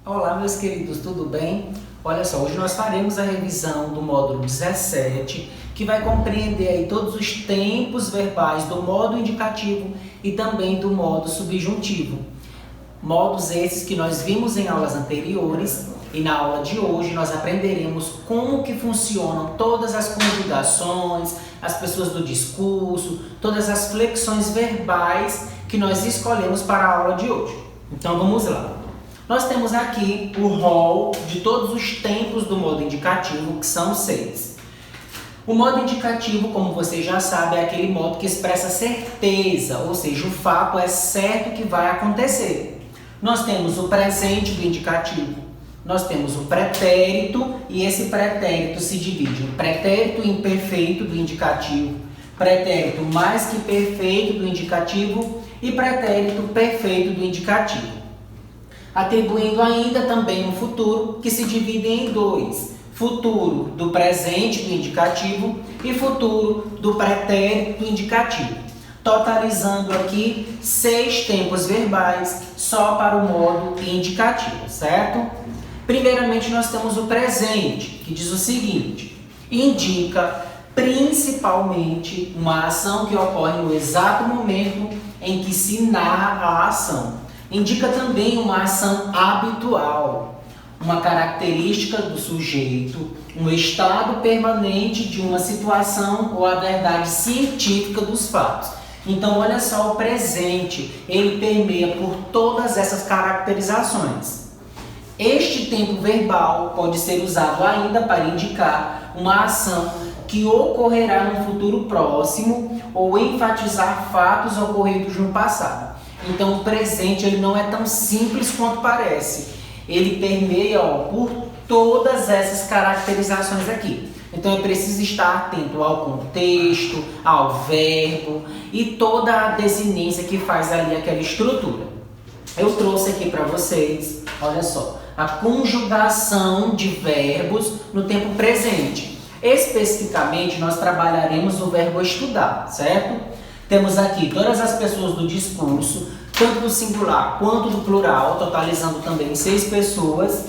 Olá, meus queridos, tudo bem? Olha só, hoje nós faremos a revisão do módulo 17, que vai compreender aí todos os tempos verbais do modo indicativo e também do modo subjuntivo. Modos esses que nós vimos em aulas anteriores, e na aula de hoje nós aprenderemos como que funcionam todas as conjugações, as pessoas do discurso, todas as flexões verbais que nós escolhemos para a aula de hoje. Então vamos lá. Nós temos aqui o rol de todos os tempos do modo indicativo, que são 6. O modo indicativo, como você já sabe, é aquele modo que expressa certeza, ou seja, o fato é certo que vai acontecer. Nós temos o presente do indicativo, nós temos o pretérito, e esse pretérito se divide em pretérito imperfeito do indicativo, pretérito mais que perfeito do indicativo e pretérito perfeito do indicativo. Atribuindo ainda também um futuro que se divide em 2, futuro do presente do indicativo e futuro do pretérito do indicativo, totalizando aqui 6 tempos verbais só para o modo indicativo, certo? Primeiramente nós temos o presente, que diz o seguinte: indica principalmente uma ação que ocorre no exato momento em que se narra a ação. Indica também uma ação habitual, uma característica do sujeito, um estado permanente de uma situação ou a verdade científica dos fatos. Então, olha só, o presente, ele permeia por todas essas caracterizações. Este tempo verbal pode ser usado ainda para indicar uma ação que ocorrerá no futuro próximo ou enfatizar fatos ocorridos no passado. Então, o presente ele não é tão simples quanto parece. Ele permeia por todas essas caracterizações aqui. Então, é preciso estar atento ao contexto, ao verbo e toda a desinência que faz ali aquela estrutura. Eu trouxe aqui para vocês, olha só, a conjugação de verbos no tempo presente. Especificamente, nós trabalharemos o verbo estudar, certo? Temos aqui todas as pessoas do discurso, tanto do singular quanto do plural, totalizando também 6 pessoas,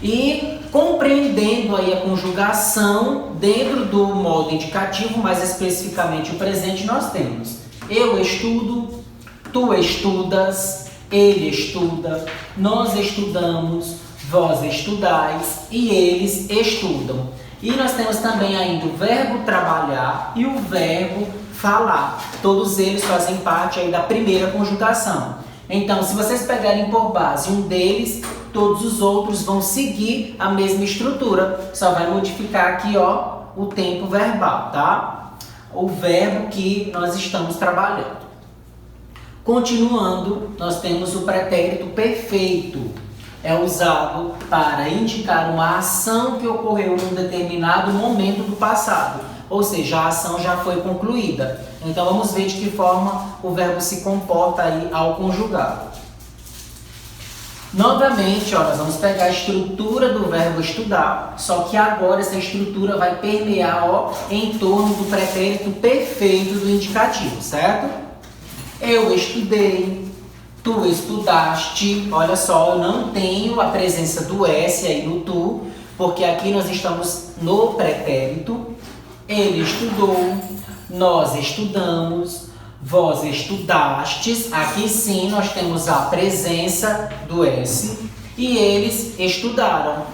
e compreendendo aí a conjugação dentro do modo indicativo, mais especificamente o presente, nós temos eu estudo, tu estudas, ele estuda, nós estudamos, vós estudais e eles estudam. E nós temos também ainda o verbo trabalhar e o verbo falar. Todos eles fazem parte aí da primeira conjugação. Então, se vocês pegarem por base um deles, todos os outros vão seguir a mesma estrutura. Só vai modificar aqui, ó, o tempo verbal, tá? O verbo que nós estamos trabalhando. Continuando, nós temos o pretérito perfeito. É usado para indicar uma ação que ocorreu num determinado momento do passado. Ou seja, a ação já foi concluída. Então, vamos ver de que forma o verbo se comporta aí ao conjugá-lo. Novamente, ó, nós vamos pegar a estrutura do verbo estudar, só que agora essa estrutura vai permear, ó, em torno do pretérito perfeito do indicativo, certo? Eu estudei, tu estudaste. Olha só, eu não tenho a presença do S aí no tu, porque aqui nós estamos no pretérito. Ele estudou, nós estudamos, vós estudastes. Aqui sim nós temos a presença do S e eles estudaram.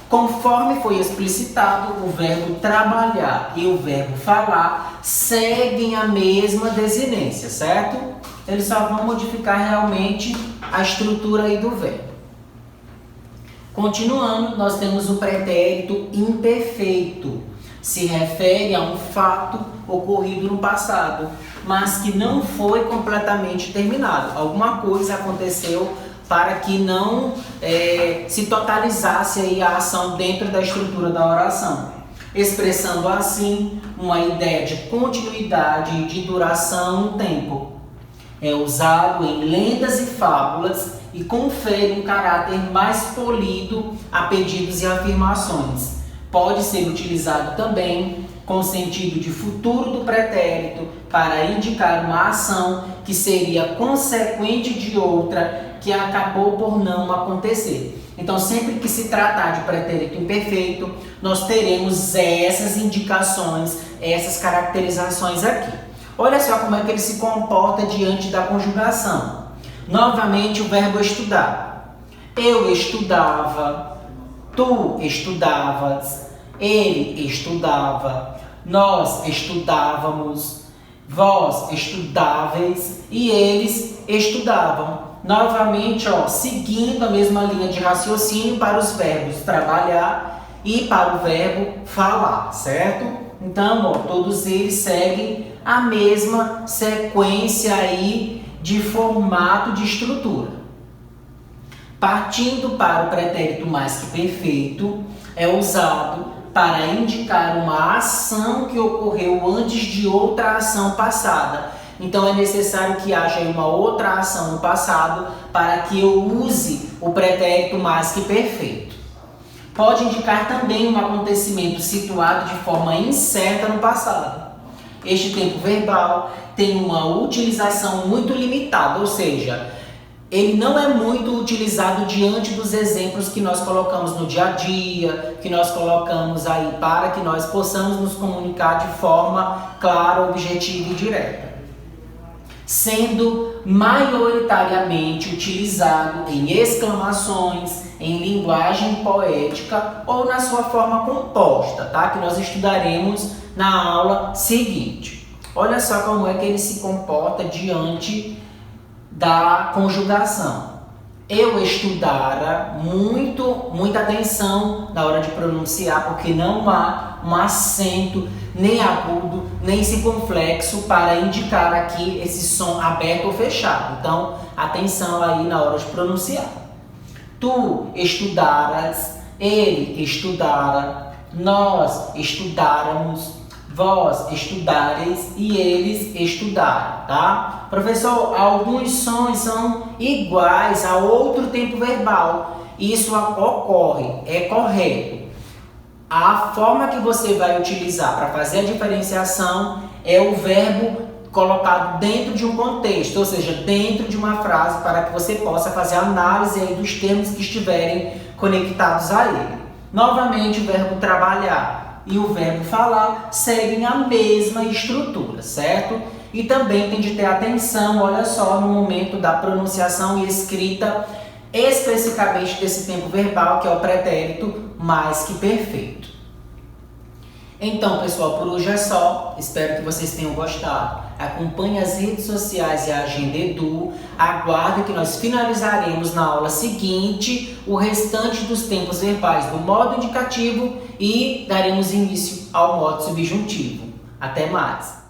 Conforme foi explicitado, o verbo trabalhar e o verbo falar seguem a mesma desinência, certo? Eles só vão modificar realmente a estrutura aí do verbo. Continuando, nós temos o pretérito imperfeito. Se refere a um fato ocorrido no passado, mas que não foi completamente terminado. Alguma coisa aconteceu para que não se totalizasse aí a ação dentro da estrutura da oração, expressando assim uma ideia de continuidade e de duração no tempo. É usado em lendas e fábulas e confere um caráter mais polido a pedidos e afirmações. Pode ser utilizado também com o sentido de futuro do pretérito para indicar uma ação que seria consequente de outra que acabou por não acontecer. Então, sempre que se tratar de pretérito imperfeito, nós teremos essas indicações, essas caracterizações aqui. Olha só como é que ele se comporta diante da conjugação. Novamente, o verbo estudar. Eu estudava, tu estudavas, ele estudava, nós estudávamos, vós estudáveis e eles estudavam. Novamente, seguindo a mesma linha de raciocínio para os verbos trabalhar e para o verbo falar, certo? Então, todos eles seguem a mesma sequência aí de formato de estrutura. Partindo para o pretérito mais que perfeito, é usado para indicar uma ação que ocorreu antes de outra ação passada. Então é necessário que haja uma outra ação no passado para que eu use o pretérito mais que perfeito. Pode indicar também um acontecimento situado de forma incerta no passado. Este tempo verbal tem uma utilização muito limitada, ou seja, ele não é muito utilizado diante dos exemplos que nós colocamos no dia a dia, que nós colocamos aí para que nós possamos nos comunicar de forma clara, objetiva e direta, sendo maioritariamente utilizado em exclamações, em linguagem poética ou na sua forma composta, tá? Que nós estudaremos na aula seguinte. Olha só como é que ele se comporta diante da conjugação. Eu estudara, muita atenção na hora de pronunciar, porque não há um acento nem agudo, nem circunflexo para indicar aqui esse som aberto ou fechado. Então, atenção aí na hora de pronunciar. Tu estudaras, ele estudara, nós estudáramos, vós estudareis e eles estudaram, tá? Professor, alguns sons são iguais a outro tempo verbal. Isso ocorre, é correto. A forma que você vai utilizar para fazer a diferenciação é o verbo colocado dentro de um contexto, ou seja, dentro de uma frase, para que você possa fazer a análise aí dos termos que estiverem conectados a ele. Novamente, o verbo trabalhar e o verbo falar seguem a mesma estrutura, certo? E também tem de ter atenção, olha só, no momento da pronunciação e escrita especificamente desse tempo verbal, que é o pretérito mais que perfeito. Então, pessoal, por hoje é só. Espero que vocês tenham gostado. Acompanhe as redes sociais e a Agenda Edu. Aguarde que nós finalizaremos na aula seguinte o restante dos tempos verbais do modo indicativo e daremos início ao modo subjuntivo. Até mais!